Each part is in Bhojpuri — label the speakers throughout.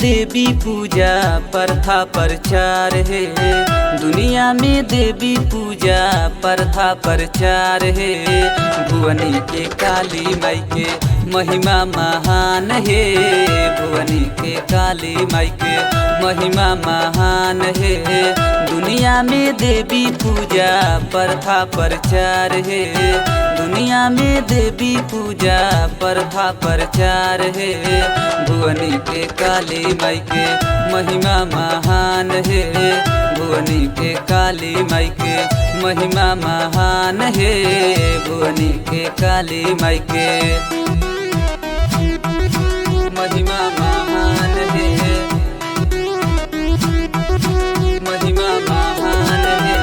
Speaker 1: देवी पूजा प्रथा प्रचार है। दुनिया में देवी पूजा प्रथा प्रचार है। भुवनी के काली माई के महिमा महान है। भुवनी के काली माई के महिमा महान है। दुनिया में देवी पूजा प्रथा प्रचार है। दुनिया में देवी पूजा प्रथा प्रचार है। भुवनी के काली माई के महिमा महान है। भुवनी के काली माई के महिमा महान है। भुवनी के काली माई के महिमा महान है। महिमा महान है।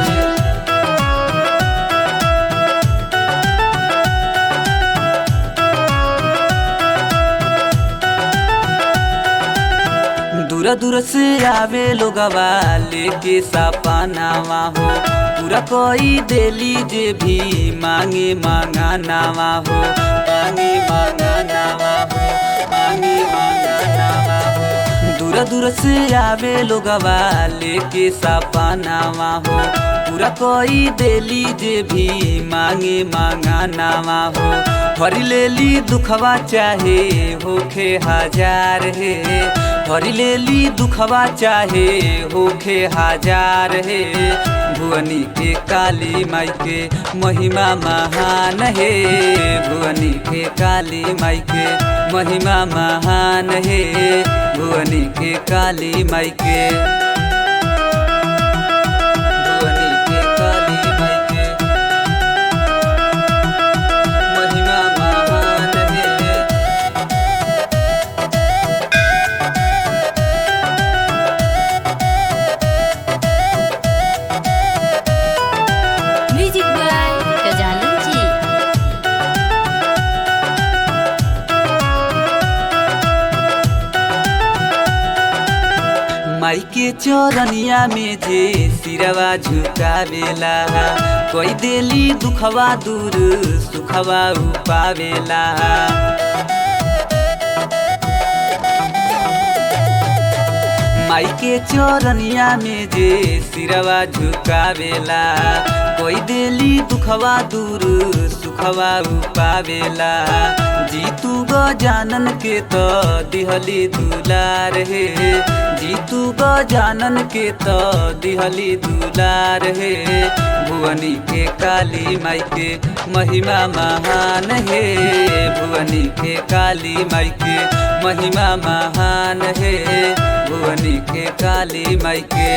Speaker 1: दूर दूर से आवे लोगवा लेके सपनावा हो। पूरा कोई देली जे भी मांगे मांगा नावा हो। मांगे मांगा नावा हो। मांगे मांगा नावा हो। दूर दूर से आवे लोगवा लेके सपनावा हो। पूरा कोई देली जे भी मांगे मांगा नावा हो। हरी लेली दुखवा चाहे होखे हजार है। हरी लेली दुखवा चाहे होखे हजार है। भुवनी के काली माई के महिमा महान है। भुवनी के काली माई के महिमा महान है। भुवनी के काली माई के भुवनी के काली माई के महिमा महान है।
Speaker 2: Music by Gajanan ji.
Speaker 1: माई के चरनिया में जे सिरवा झुकावेला। कोई देली दुखवा दूर सुखवा पावेला। माई के चरनिया में जे सिरवा झुकावेला। कोई देली दुखवा दूर सुखवा पावेला। जीतू गजानन के तो दिहली दुलार है। जीतू गजानन के तो दिहली दुलार है। भुवनी के काली माई के महिमा महान है। भुवनी के काली माई के महिमा महान है। भुवनी के काली माई के